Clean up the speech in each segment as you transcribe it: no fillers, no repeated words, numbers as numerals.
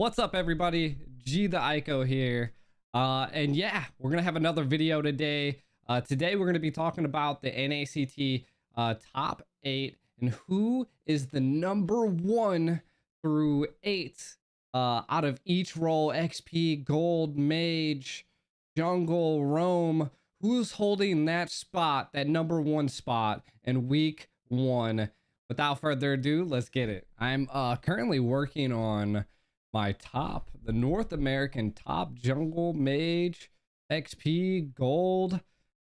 What's up, everybody? G the Ico here. And yeah, we're gonna have another video today. Today we're gonna be talking about the NACT top 8 and who is the number 1 through 8 out of each role: XP, Gold, Mage, Jungle, Roam. Who's holding that spot, that number 1 spot in week 1? Without further ado, let's get it. I'm currently working on the North American top jungle, Mage, XP, Gold,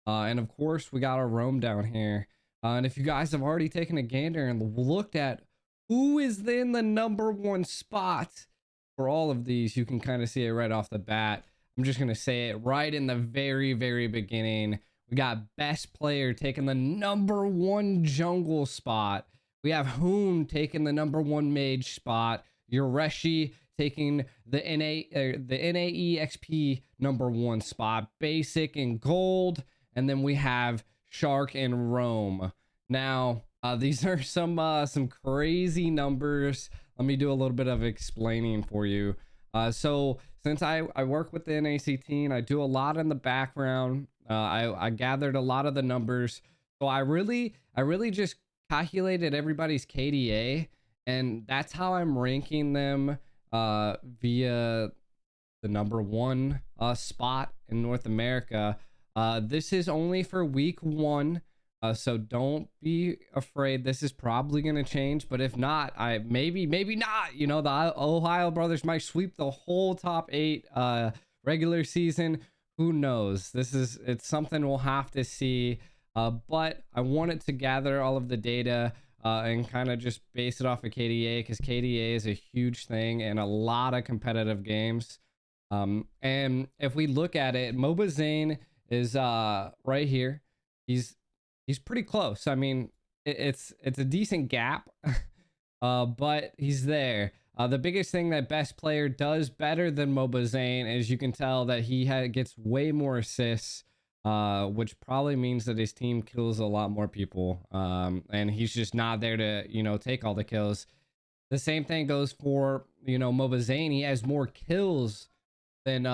and of course we got our Roam down here. And if you guys have already taken a gander and looked at who is in the number 1 spot for all of these, you can kind of see it right off the bat. I'm just gonna say it right in the very beginning. We got best player taking the number 1 jungle spot. We have Hoon taking the number 1 mage spot. Yoreshi taking the NAE XP number 1 spot, basic and gold, and then we have Shark and Roam. Now these are some crazy numbers. Let me do a little bit of explaining for you. So since I work with the NACT and I do a lot in the background, I gathered a lot of the numbers. So I really just calculated everybody's KDA, and that's how I'm ranking them via the number 1 spot in North America. This is only for week 1, so don't be afraid. This is probably going to change, but if not, maybe not. You know, the Ohio brothers might sweep the whole top 8 regular season. Who knows? It's something we'll have to see. But I wanted to gather all of the data and kind of just base it off of KDA, because KDA is a huge thing in a lot of competitive games. And if we look at it, Mobazane is right here. He's pretty close. I mean, it's a decent gap, but he's there. The biggest thing that best player does better than Mobazane is you can tell that he gets way more assists, which probably means that his team kills a lot more people, and he's just not there to, you know, take all the kills. The same thing goes for, you know, Mobazane. He has more kills than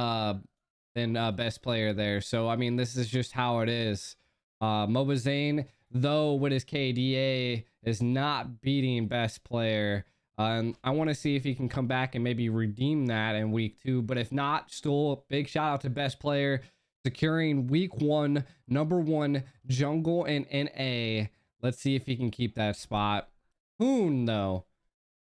best player there. So I mean, this is just how it is. Mobazane, though, with his KDA, is not beating best player. I want to see if he can come back and maybe redeem that in week 2, but if not, still big shout out to best player securing week 1 number 1 jungle and NA. Let's see if he can keep that spot. Hoon, though,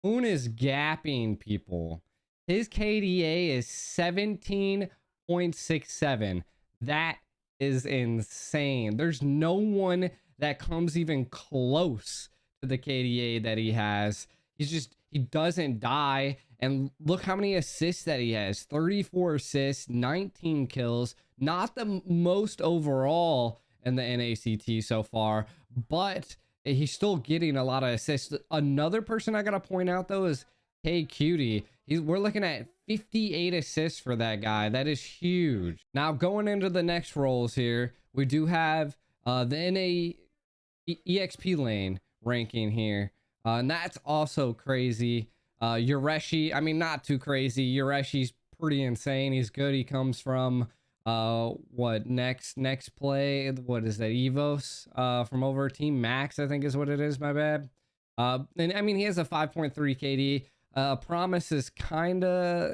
Hoon is gapping people. His KDA is 17.67. That is insane. There's no one that comes even close to the KDA that he has. He doesn't die. And look how many assists that he has: 34 assists, 19 kills. Not the most overall in the NACT so far, but he's still getting a lot of assists. Another person I gotta point out, though, is Hey Cutie. We're looking at 58 assists for that guy. That is huge. Now, going into the next roles here, we do have the EXP lane ranking here, and that's also crazy. Yoreshi, I mean, not too crazy. Yoreshi's pretty insane. He's good. He comes from what next play, what is that, Evos, from over Team Max, I think is what it is, my bad. And I mean, he has a 5.3 KD. Promise is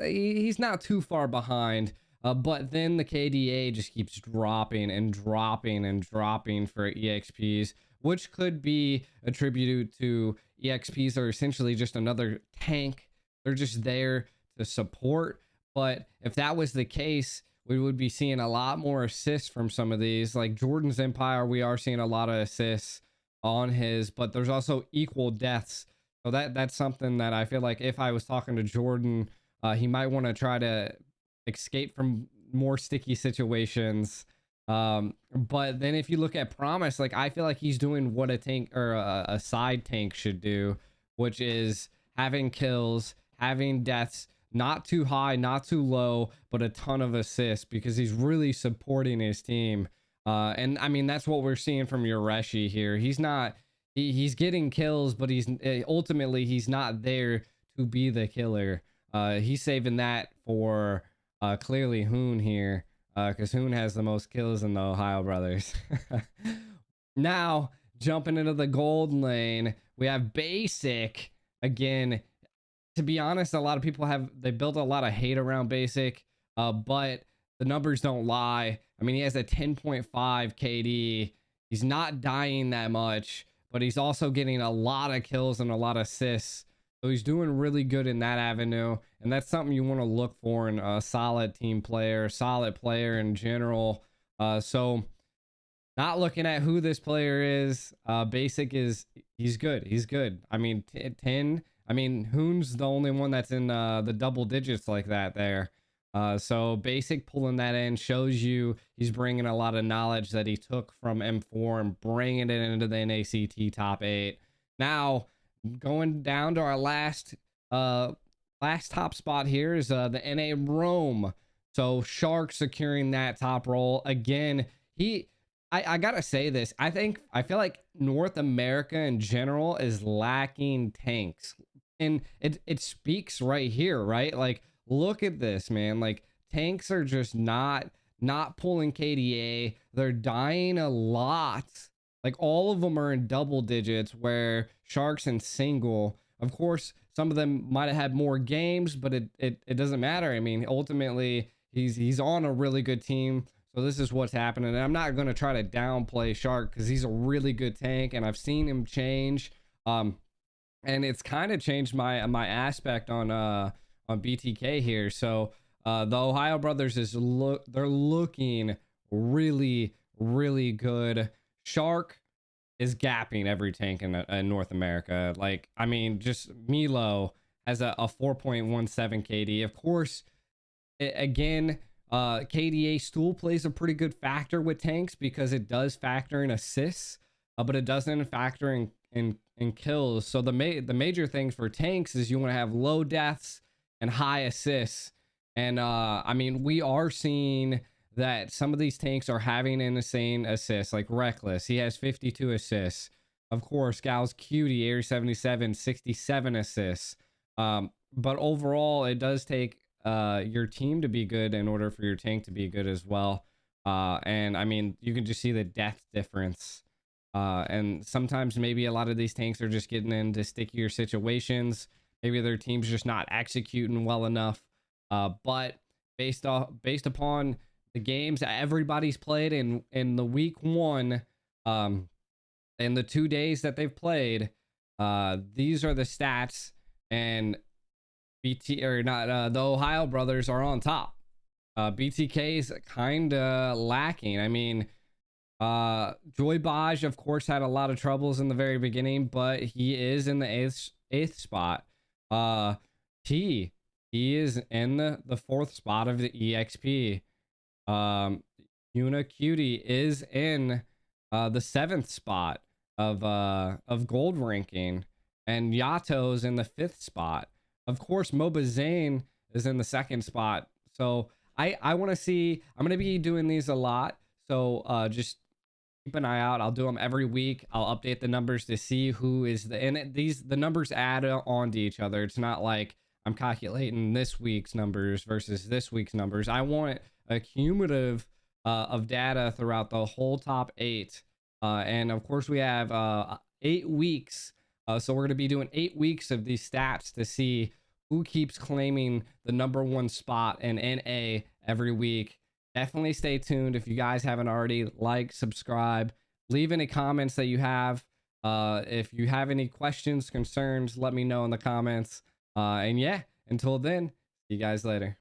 he's not too far behind, but then the KDA just keeps dropping for EXPs, which could be attributed to EXPs are essentially just another tank. They're just there to support. But if that was the case, we would be seeing a lot more assists from some of these. Like Jordan's Empire, we are seeing a lot of assists on his, but there's also equal deaths. So that's something that I feel like if I was talking to Jordan, he might want to try to escape from more sticky situations. But then if you look at Promise, like, I feel like he's doing what a tank or a side tank should do, which is having kills, having deaths, not too high, not too low, but a ton of assists, because he's really supporting his team. And I mean, that's what we're seeing from Yoreshi here. He's getting kills, but he's ultimately not there to be the killer. He's saving that for clearly Hoon here, because Hoon has the most kills in the Ohio Brothers. Now, jumping into the gold lane, we have Basic again. To be honest, a lot of people they built a lot of hate around Basic, but the numbers don't lie. I mean, he has a 10.5 KD. He's not dying that much, but he's also getting a lot of kills and a lot of assists. So he's doing really good in that avenue, and that's something you want to look for in a solid team player, solid player in general. So not looking at who this player is, Basic is he's good. He's good. I mean, 10. I mean, Hoon's the only one that's in the double digits like that there. So Basic pulling that in shows you he's bringing a lot of knowledge that he took from M4 and bringing it into the NACT top 8. Now, going down to our last top spot here is the NA Rome. So Shark securing that top role again. I gotta say this. I feel like North America in general is lacking tanks, and it speaks right here, right? Like, look at this, man. Like, tanks are just not pulling KDA. They're dying a lot. Like, all of them are in double digits, where Shark's in single. Of course, some of them might have had more games, but it doesn't matter. I mean, ultimately, he's on a really good team. So this is what's happening. And I'm not going to try to downplay Shark because he's a really good tank, and I've seen him change. And it's kind of changed my aspect on BTK here. So the Ohio Brothers they're looking really, really good. Shark is gapping every tank in North America. Like, I mean, just Milo has a 4.17 KD. Of course, again, KDA stool plays a pretty good factor with tanks because it does factor in assists, but it doesn't factor in kills. So the major things for tanks is you want to have low deaths and high assists. And I mean, we are seeing that some of these tanks are having an insane assist, like Reckless. He has 52 assists. Of course, Gal's Cutie, Air 77, 67 assists. But overall, it does take your team to be good in order for your tank to be good as well. And I mean, you can just see the death difference. And sometimes maybe a lot of these tanks are just getting into stickier situations. Maybe their team's just not executing well enough. But based upon the games that everybody's played in the week 1, and the 2 days that they've played, these are the stats, and the Ohio Brothers are on top. BTK is kind of lacking. I mean, Joy Baj, of course, had a lot of troubles in the very beginning, but he is in the eighth spot. He is in the 4th spot of the EXP. Yuna Cutie is in the 7th spot of gold ranking, and Yato's in the 5th spot. Of course, Moba Zane is in the 2nd spot. So I want to see. I'm going to be doing these a lot. So just keep an eye out. I'll do them every week. I'll update the numbers to see who is the numbers add on to each other. It's not like I'm calculating this week's numbers versus this week's numbers. I want a cumulative of data throughout the whole top 8. And of course, we have 8 weeks. So we're going to be doing 8 weeks of these stats to see who keeps claiming the #1 spot in NA every week. Definitely stay tuned. If you guys haven't already, like, subscribe, leave any comments that you have. If you have any questions, concerns, let me know in the comments. And yeah, until then, see you guys later.